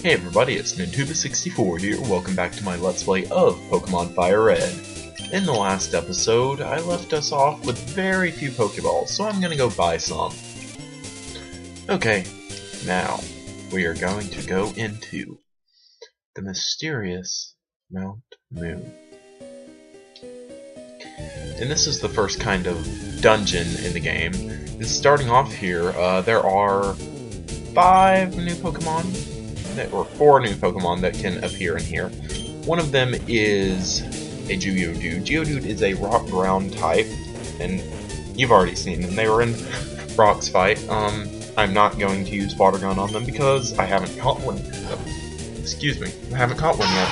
Hey everybody, it's Nintuba64 here. Welcome back to my Let's Play of Pokemon Firered. In the last episode, I left us off with very few Pokeballs, so I'm gonna go buy some. Okay, now we are going to go into the mysterious Mount Moon. And this is the first kind of dungeon in the game. And starting off here, there are 5 new Pokemon. Or 4 new Pokemon that can appear in here. One of them is a Geodude. Geodude is a rock ground type, and you've already seen them. They were in Brock's fight. I'm not going to use Water Gun on them because I haven't caught one. Excuse me, I haven't caught one yet.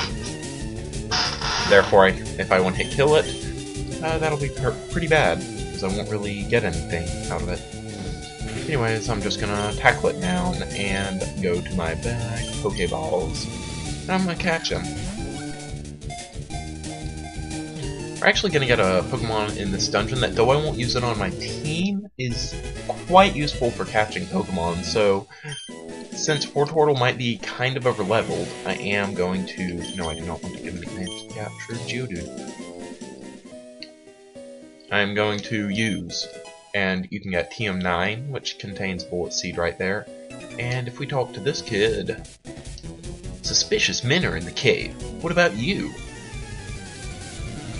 Therefore, if I one-hit kill it, that'll be pretty bad because I won't really get anything out of it. Anyways, I'm just gonna tackle it down and go to my bag of Pokeballs, and I'm gonna catch him. We're actually gonna get a Pokemon in this dungeon that, though I won't use it on my team, is quite useful for catching Pokemon. So, since Fortortle might be kind of overleveled, I am going to... No, I do not want to give him a chance to capture Geodude. I am going to use... And you can get TM9, which contains Bullet Seed right there. And if we talk to this kid... Suspicious men are in the cave. What about you?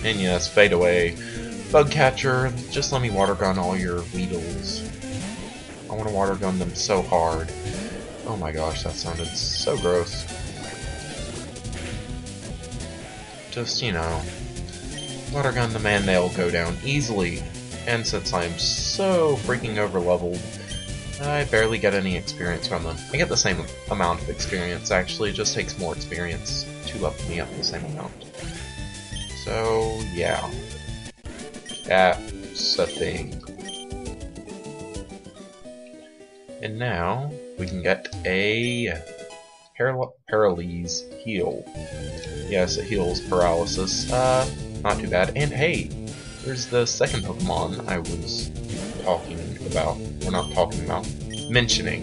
And yes, fade away. Bug catcher, just let me water gun all your Weedles. I want to water gun them so hard. Oh my gosh, that sounded so gross. Just, you know, water gun them and they'll go down easily. And since I'm so freaking overleveled, I barely get any experience from them. I get the same amount of experience, actually. It just takes more experience to level me up the same amount. So, yeah. That's a thing. And now, we can get a Paralyze heal. Yes, it heals paralysis. Not too bad. And hey! There's the second Pokemon I was talking about, or not talking about, mentioning.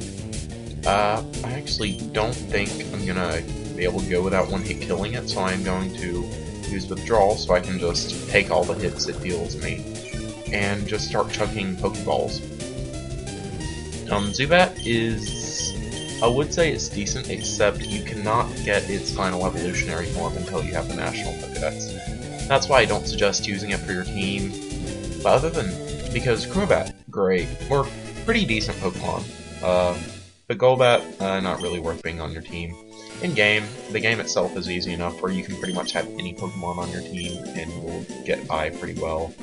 I actually don't think I'm gonna be able to go without one-hit killing it, so I'm going to use Withdrawal so I can just take all the hits it deals me, and just start chucking Pokeballs. Zubat is... I would say it's decent, except you cannot get its final evolutionary form until you have the National Pokedex. That's why I don't suggest using it for your team. But other than... Because Crobat, great. We're pretty decent Pokemon. But Golbat, not really worth being on your team. In-game, the game itself is easy enough where you can pretty much have any Pokemon on your team and you'll get by pretty well.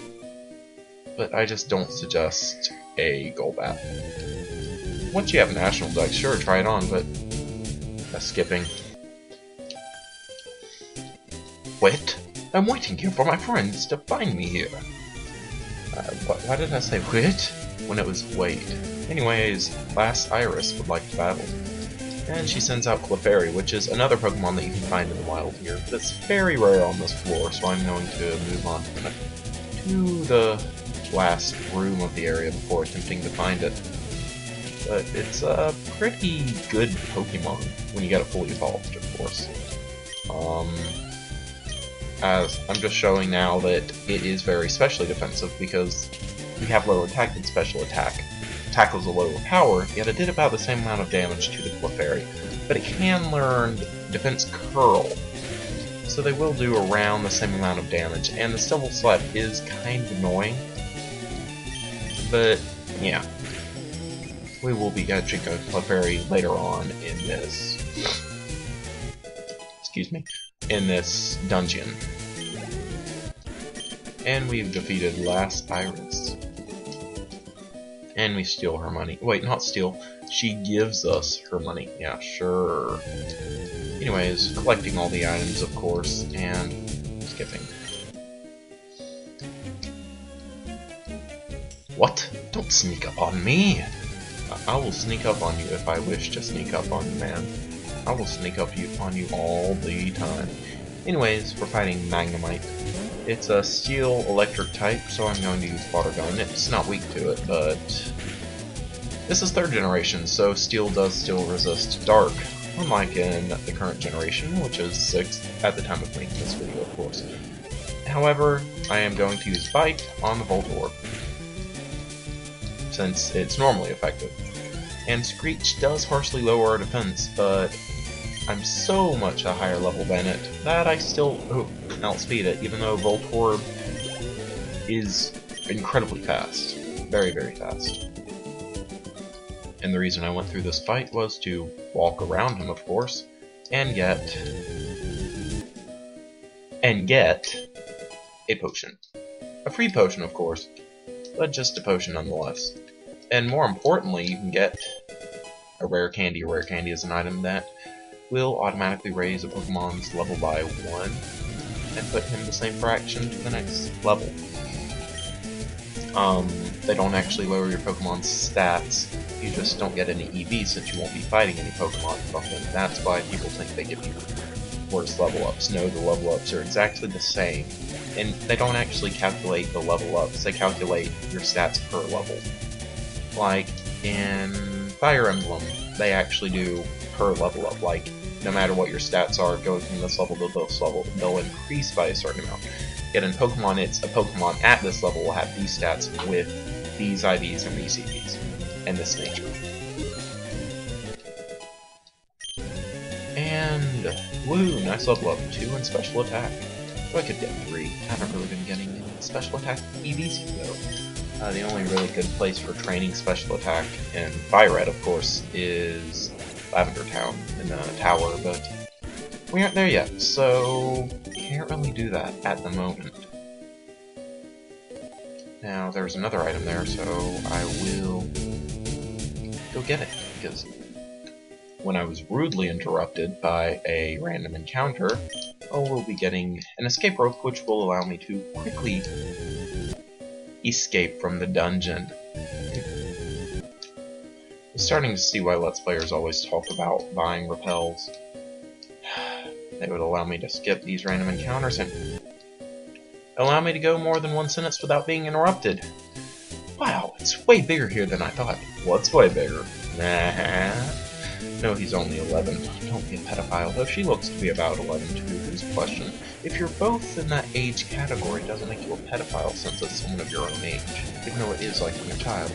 But I just don't suggest a Golbat. Once you have a National Dex, sure, try it on, but... That's skipping. Wait. I'm waiting here for my friends to find me here. Why did I say wait when it was wait? Anyways, Last Iris would like to battle. And she sends out Clefairy, which is another Pokemon that you can find in the wild here. But it's very rare on this floor, so I'm going to move on to the last room of the area before attempting to find it. But it's a pretty good Pokemon when you get it fully evolved, of course. As I'm just showing now that it is very specially defensive because we have lower attack than special attack. Tackles a lower power, yet it did about the same amount of damage to the Clefairy. But it can learn Defense Curl, so they will do around the same amount of damage. And the Stubble Slap is kind of annoying, but yeah. We will be catching a Clefairy later on in this... Excuse me. In this dungeon. And we've defeated Last Iris. And we steal her money. Wait, not steal. She gives us her money. Yeah, sure. Anyways, collecting all the items, of course, and skipping. What? Don't sneak up on me! I will sneak up on you if I wish to sneak up on you, man. I will sneak up on you all the time. Anyways, we're fighting Magnemite. It's a Steel Electric type, so I'm going to use Water Gun. It's not weak to it, but This is 3rd generation, so Steel does still resist Dark. unlike in the current generation, which is 6th at the time of making this video, of course. However, I am going to use Bite on the Voltorb, since it's normally effective. And Screech does harshly lower our defense, but I'm so much a higher level than it that I still outspeed it, even though Voltorb is incredibly fast. Very, very fast. And the reason I went through this fight was to walk around him, of course, and get a potion. A free potion, of course, but just a potion nonetheless. And more importantly, you can get a rare candy. A rare candy is an item that will automatically raise a Pokemon's level by 1 and put him the same fraction to the next level. They don't actually lower your Pokemon's stats, you just don't get any EV since you won't be fighting any Pokemon from them. That's why people think they give you worse level ups. No, the level ups are exactly the same. And they don't actually calculate the level ups, they calculate your stats per level. Like in Fire Emblem, they actually do per level up. Like, no matter what your stats are, going from this level to this level, they'll increase by a certain amount. Yet in Pokemon, it's a Pokemon at this level will have these stats with these IVs and these EVs, and this nature. And, woo, nice level up, 2 in special attack. So I could get 3. Haven't really been getting any special attack EVs though. The only really good place for training special attack in Firered, of course, is Lavender Town in the tower, but we aren't there yet, so can't really do that at the moment. Now, there's another item there, so I will go get it, because when I was rudely interrupted by a random encounter, we'll be getting an escape rope, which will allow me to quickly escape from the dungeon. I'm starting to see why Let's Players always talk about buying repels. They would allow me to skip these random encounters and allow me to go more than one sentence without being interrupted. Wow, it's way bigger here than I thought. What's way bigger? Nah. No, he's only 11. Don't be a pedophile, though she looks to be about 11 too. Here's a question. If you're both in that age category, it doesn't make you a pedophile since it's someone of your own age, even though it is like you're a child.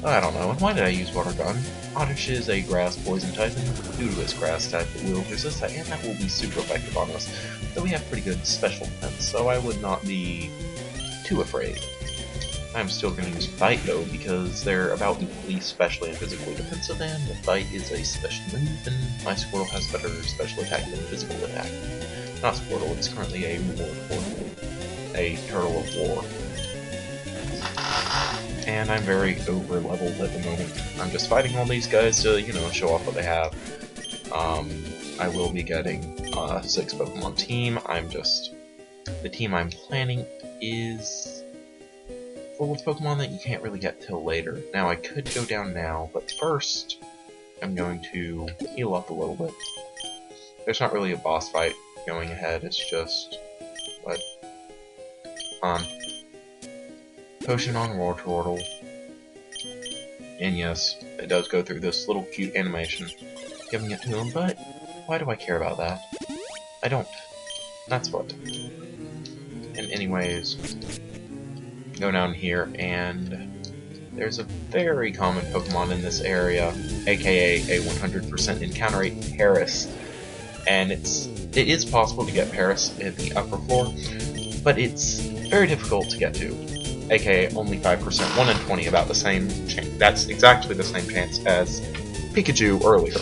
I don't know, and why did I use Water Gun? Oddish is a grass poison type, and due to its grass type, it will resist that, and that will be super effective on us. Though we have pretty good special defense, so I would not be too afraid. I'm still going to use Bite though, because they're about equally specially and physically defensive, and the Bite is a special move, and my Squirtle has better special attack than physical attack. Not Squirtle, it's currently a Turtle of War. And I'm very over-leveled at the moment. I'm just fighting all these guys to, you know, show off what they have. I will be getting a 6 Pokemon team. The team I'm planning is full of Pokemon that you can't really get till later. Now, I could go down now, but first, I'm going to heal up a little bit. There's not really a boss fight going ahead, it's just, potion on Wartortle. And yes, it does go through this little cute animation, giving it to him, but why do I care about that? I don't. That's what. And anyways, go down here, and there's a very common Pokemon in this area, aka a 100% encounter rate, Paris. And it is possible to get Paris at the upper floor, but it's very difficult to get to. AKA only 5%, 1 in 20, about the same chance. That's exactly the same chance as Pikachu earlier.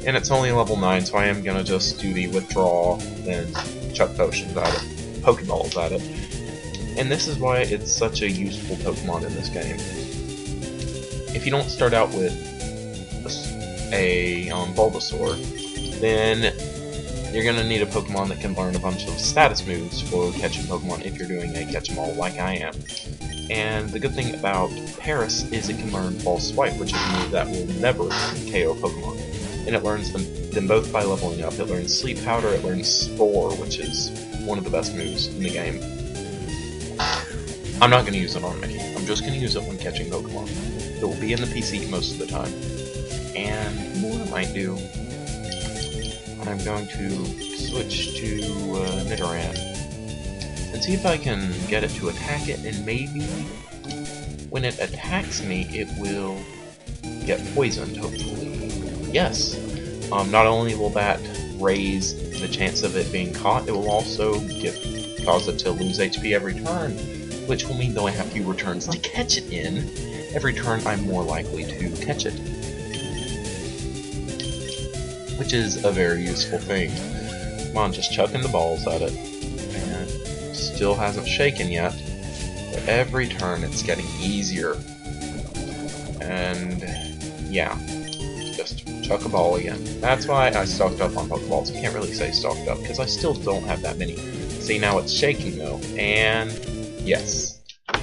And it's only level 9, so I am gonna just do the withdraw, then chuck potions at it, Pokeballs at it. And this is why it's such a useful Pokemon in this game. If you don't start out with a Bulbasaur, then you're going to need a Pokemon that can learn a bunch of status moves for catching Pokemon if you're doing a catch-em-all like I am. And the good thing about Paris is it can learn False Swipe, which is a move that will never KO Pokemon. And it learns them both by leveling up. It learns Sleep Powder, it learns Spore, which is one of the best moves in the game. I'm not going to use it on my team, I'm just going to use it when catching Pokemon. It will be in the PC most of the time. And more might do. I'm going to switch to Nidoran and see if I can get it to attack it, and maybe when it attacks me, it will get poisoned, hopefully. Yes. Not only will that raise the chance of it being caught, it will also cause it to lose HP every turn, which will mean though I have fewer turns to catch it in, every turn I'm more likely to catch it. Which is a very useful thing. Come on, just chucking the balls at it. And still hasn't shaken yet. But every turn it's getting easier. And yeah, just chuck a ball again. That's why I stocked up on Pokeballs. I can't really say stocked up, because I still don't have that many. See, now it's shaking though. And yes,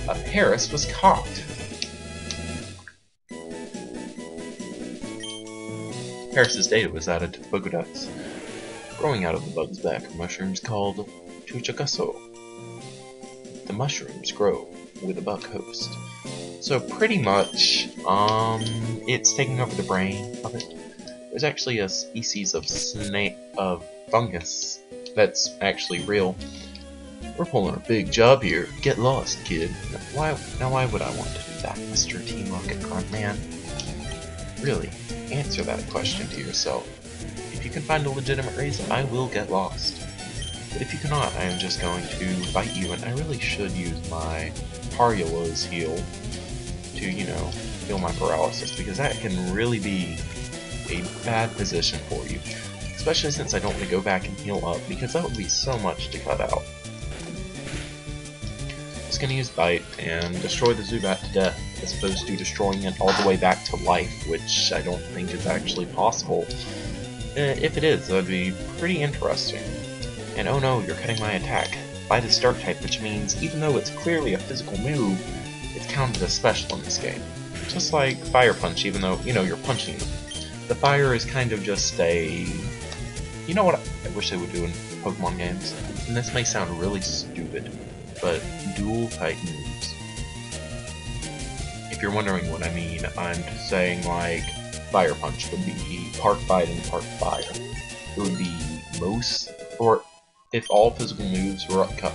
a Paris was caught. Paris' data was added to the Pokedex. Growing out of the bug's back are mushrooms called Chuchakaso. The mushrooms grow with a bug host. So pretty much, it's taking over the brain of it. There's actually a species of fungus that's actually real. We're pulling a big job here. Get lost, kid. Why would I want to do that, Mr. Team Rocket Grunt Man? Really? Answer that question to yourself. If you can find a legitimate reason, I will get lost. But if you cannot, I am just going to fight you, and I really should use my Parula's heal to, you know, heal my paralysis, because that can really be a bad position for you. Especially since I don't want to go back and heal up, because that would be so much to cut out. Just gonna use Bite and destroy the Zubat to death, as opposed to destroying it all the way back to life, which I don't think is actually possible. If it is, that'd be pretty interesting. And oh no, you're cutting my attack. Bite is Dark type, which means even though it's clearly a physical move, it's counted as special in this game. Just like Fire Punch, even though, you know, you're punching them. The fire is kind of just a... You know what I wish they would do in Pokemon games? And this may sound really stupid, but dual type moves. If you're wondering what I mean, I'm saying like Fire Punch would be part Bite and part Fire. It would be most, or if all physical moves were cut.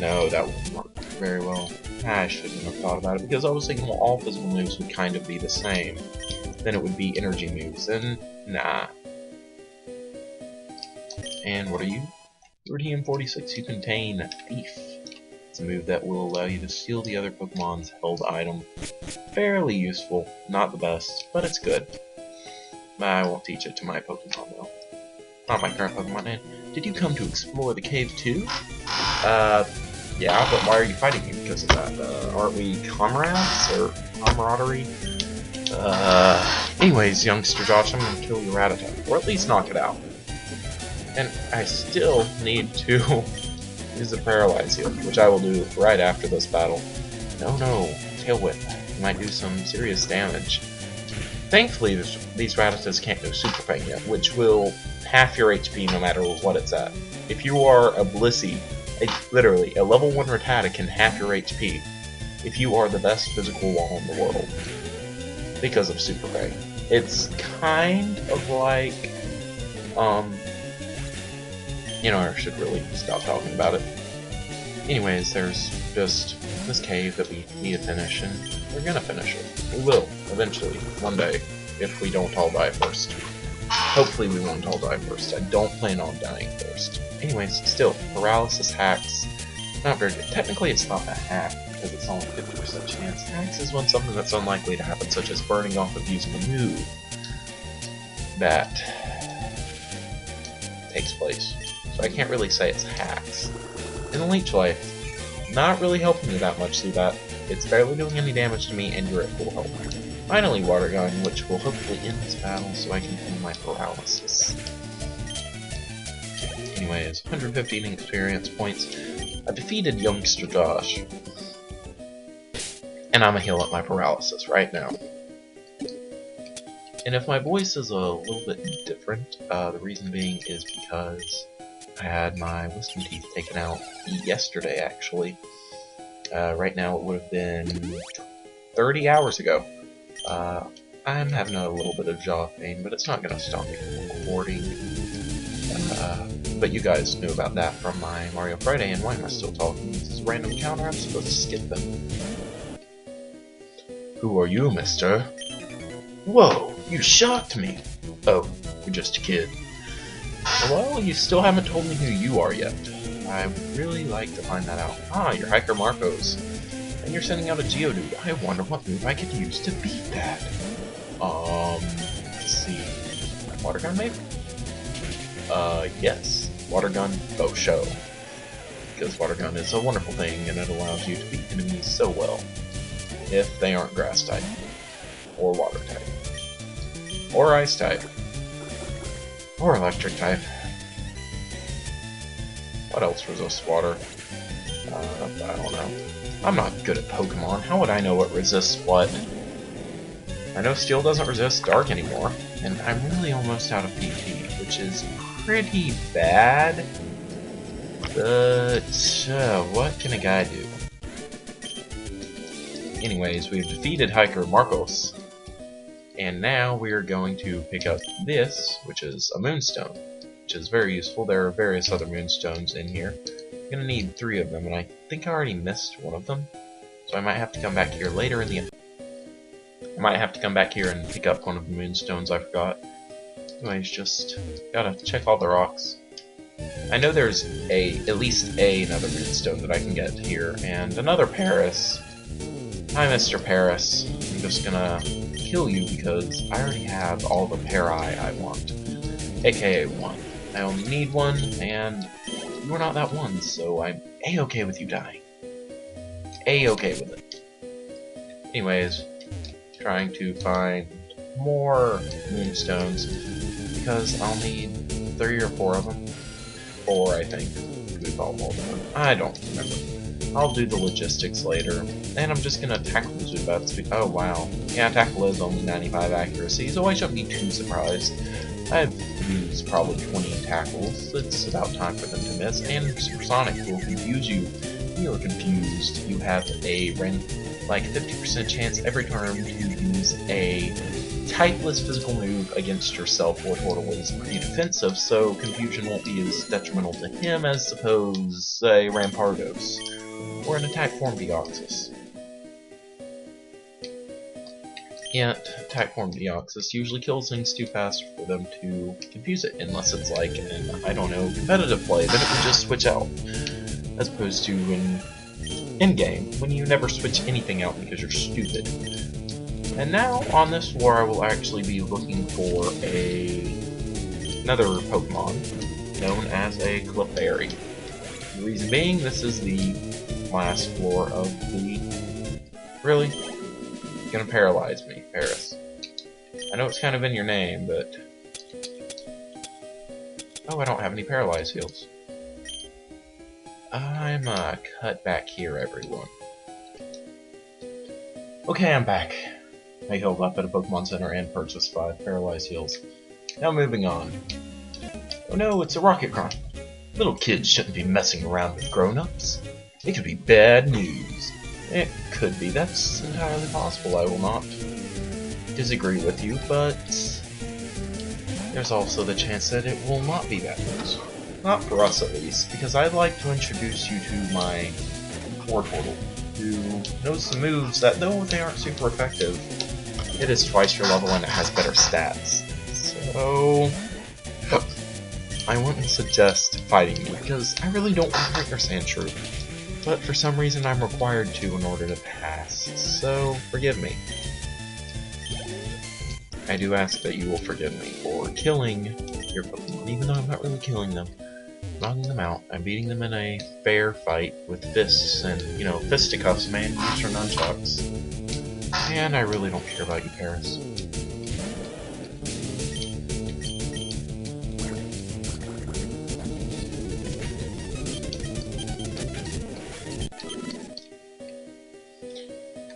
No, that wouldn't work very well. I shouldn't have thought about it, because I was thinking, well, all physical moves would kind of be the same. Then it would be energy moves, and nah. And what are you? You're TM46, you contain Thief. It's a move that will allow you to steal the other Pokemon's held item. Fairly useful, not the best, but it's good. I won't teach it to my Pokemon though. Not my current Pokemon. And did you come to explore the cave too? Yeah, but why are you fighting me because of that? Aren't we comrades, or camaraderie? Anyways, youngster Josh, I'm gonna kill your Rattata, or at least knock it out. And I still need to use the Paralyze Heal, which I will do right after this battle. No, Tail Whip. You might do some serious damage. Thankfully, these Rattatas can't go Super Fang yet, which will half your HP no matter what it's at. If you are a Blissey, literally, a level 1 Rattata can half your HP if you are the best physical wall in the world, because of Super Fang. It's kind of like, you know, I should really stop talking about it. Anyways, there's just this cave that we need to finish, and we're gonna finish it. We will, eventually, one day, if we don't all die first. Hopefully we won't all die first. I don't plan on dying first. Anyways, still, paralysis hacks, not very good. Technically it's not a hack, because it's only 50% chance. Hacks is when something that's unlikely to happen, such as burning off of using a move, that takes place. So I can't really say it's hacks. In the Leech Life, not really helping me that much through that. It's barely doing any damage to me, and you're at full health. Finally, Water Gun, which will hopefully end this battle so I can end my paralysis. Anyways, 115 experience points. I defeated youngster Josh. And I'm gonna heal up my paralysis right now. And if my voice is a little bit different, the reason being is because I had my wisdom teeth taken out yesterday, actually. Right now it would have been 30 hours ago. I'm having a little bit of jaw pain, but it's not going to stop me from recording. But you guys knew about that from my Mario Friday, and why am I still talking? This is a random encounter, I'm supposed to skip them. Who are you, mister? Whoa, you shocked me! Oh, you're just a kid. Well, you still haven't told me who you are yet. I would really like to find that out. Ah, you're Hiker Marcos. And you're sending out a Geodude. I wonder what move I could use to beat that. Let's see. Water gun, maybe? Yes. Water gun, oh, show. Because water gun is a wonderful thing, and it allows you to beat enemies so well. If they aren't grass type. Or water type. Or ice type. Or electric type. What else resists water? I don't know. I'm not good at Pokemon. How would I know what resists what? I know Steel doesn't resist Dark anymore, and I'm really almost out of PP, which is pretty bad. But, what can a guy do? Anyways, we've defeated Hiker Marcos, and now we're going to pick up this, which is a Moonstone, which is very useful. There are various other Moonstones in here. I'm going to need 3 of them, and I think I already missed one of them, so I might have to come back here later in the... I might have to come back here and pick up one of the Moonstones I forgot. Anyways, just gotta check all the rocks. I know there's at least another Moonstone that I can get here, and another Paris. Hi, Mr. Paris. I'm just gonna kill you because I already have all the Pari I want. AKA 1. I only need 1, and you're not that 1, so I'm A-okay with you dying. A-okay with it. Anyways, trying to find more Moonstones, because I'll need 3 or 4 of them. 4, I think. We call them all of them. I don't remember. I'll do the logistics later. And I'm just gonna tackle the Zubats. Oh wow. Yeah, tackle is only 95 accuracy, so I shouldn't be too surprised. I've used probably 20 tackles. It's about time for them to miss. And Supersonic will confuse you. You're confused. You have a like 50% chance every turn to use a typeless physical move against yourself, or Turtle is pretty defensive, so confusion won't be as detrimental to him as, suppose, say, Rampardos, or an attack form Deoxys. Yet, attack form Deoxys usually kills things too fast for them to confuse it, unless it's like an, I don't know, competitive play, then it would just switch out, as opposed to in in-game, when you never switch anything out because you're stupid. And now, on this floor, I will actually be looking for another Pokemon known as a Clefairy. The reason being, this is the last floor of the... Really? You're gonna paralyze me, Paris. I know it's kind of in your name, but... Oh, I don't have any paralyze heals. I'm cut back here, everyone. Okay, I'm back. I healed up at a Pokemon Center and purchased 5 Paralyze Heals. Now moving on. Oh no, it's a Rocket Cron. Little kids shouldn't be messing around with grown-ups. It could be bad news. It could be, that's entirely possible, I will not disagree with you, but there's also the chance that it will not be bad news. Not for us at least, because I'd like to introduce you to my poor Turtle, who knows some moves that, though they aren't super effective, it is twice your level and it has better stats. So I wouldn't suggest fighting you, because I really don't want to hurt your Sandshrew. But for some reason I'm required to in order to pass, so forgive me. I do ask that you will forgive me for killing your Pokemon, even though I'm not really killing them. I'm knocking them out, I'm beating them in a fair fight with fists and, you know, fisticuffs, man, use your nunchucks. And I really don't care about you, Paris.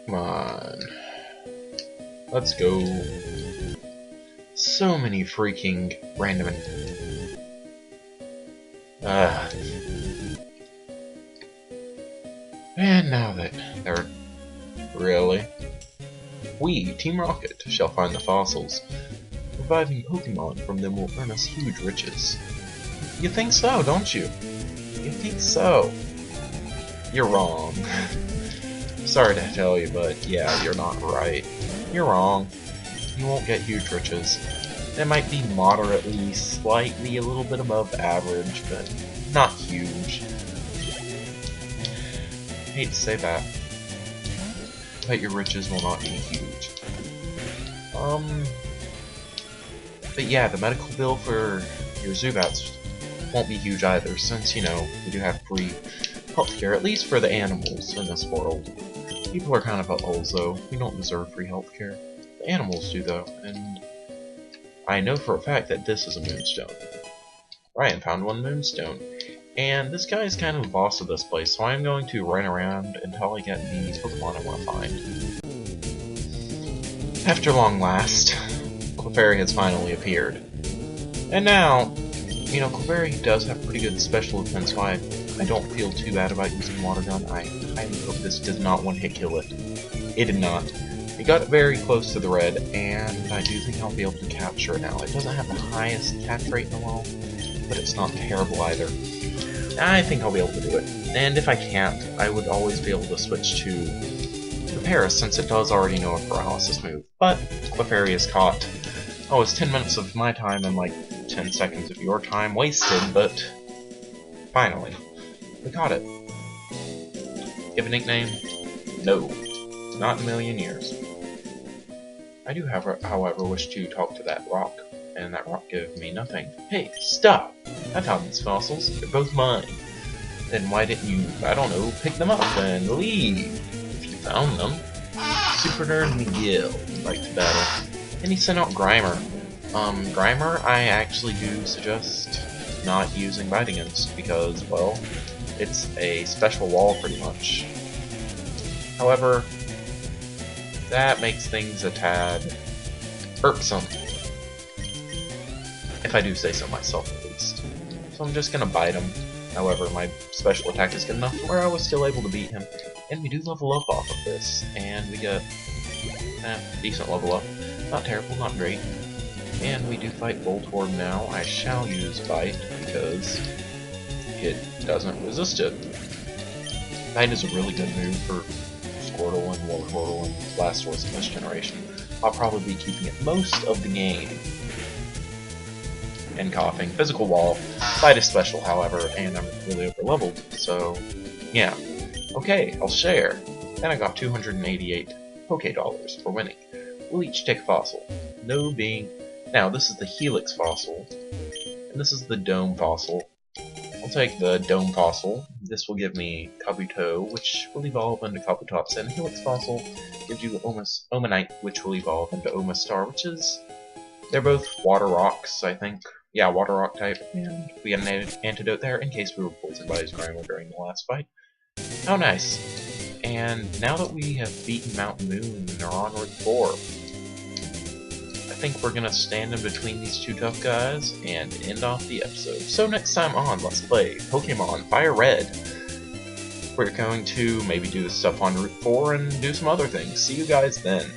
Come on. Let's go. So many freaking random... And now that they're... Really? We, Team Rocket, shall find the fossils. Reviving Pokemon from them will earn us huge riches. You think so, don't you? You think so? You're wrong. Sorry to tell you, but yeah, you're not right. You're wrong. You won't get huge riches. They might be moderately, slightly, a little bit above average, but not huge. Hate to say that, but your riches will not be huge. But yeah, the medical bill for your Zubats won't be huge either, since, you know, we do have free healthcare, at least for the animals in this world. People are kind of buttholes, though. We don't deserve free healthcare. The animals do, though, and I know for a fact that this is a moonstone. Ryan found one moonstone. And this guy is kind of the boss of this place, so I'm going to run around until I get these Pokemon I want to find. After long last, Clefairy has finally appeared. And now, you know, Clefairy does have pretty good special defense, so I don't feel too bad about using Water Gun. I hope this does not one-hit kill it. It did not. It got very close to the red, and I do think I'll be able to capture it now. It doesn't have the highest catch rate in the world, but it's not terrible either. I think I'll be able to do it. And if I can't, I would always be able to switch to Paris, since it does already know a paralysis move. But Clefairy is caught. Oh, it's 10 minutes of my time and like 10 seconds of your time wasted, but finally, we caught it. Give a nickname? No. Not in a million years. I do, however, wish to talk to that rock, and that rock gave me nothing. Hey, stop! I found these fossils. They're both mine. Then why didn't you, I don't know, pick them up and leave? If you found them. Super Nerd McGill liked to battle. And he sent out Grimer. Grimer, I actually do suggest not using Biting Instinct because, well, it's a special wall pretty much. However, that makes things a tad irksome, if I do say so myself at least. So I'm just gonna bite him. However, my special attack is good enough where I was still able to beat him. And we do level up off of this, and we get decent level up. Not terrible, not great. And we do fight Voltorb now. I shall use Bite because it doesn't resist it. Bite is a really good move for Squirtle and Wartortle and Blastoise in this generation. I'll probably be keeping it most of the game. And coughing. Physical Wall. Bite is special, however, and I'm really over leveled, so yeah. Okay, I'll share. Then I got 288 Poké Dollars for winning. We'll each take a fossil. No being. Now, this is the Helix fossil, and this is the Dome fossil. I'll take the Dome fossil. This will give me Kabuto, which will evolve into Kabutops, and Helix fossil gives you Omanite, which will evolve into Omastar, which is. They're both water rocks, I think. Yeah, water rock type, and we get an antidote there in case we were poisoned by his Grimer during the last fight. Oh, nice. And now that we have beaten Mount Moon and are on Route 4, I think we're gonna stand in between these two tough guys and end off the episode. So next time on Let's Play Pokemon Firered, we're going to maybe do the stuff on Route 4 and do some other things. See you guys then.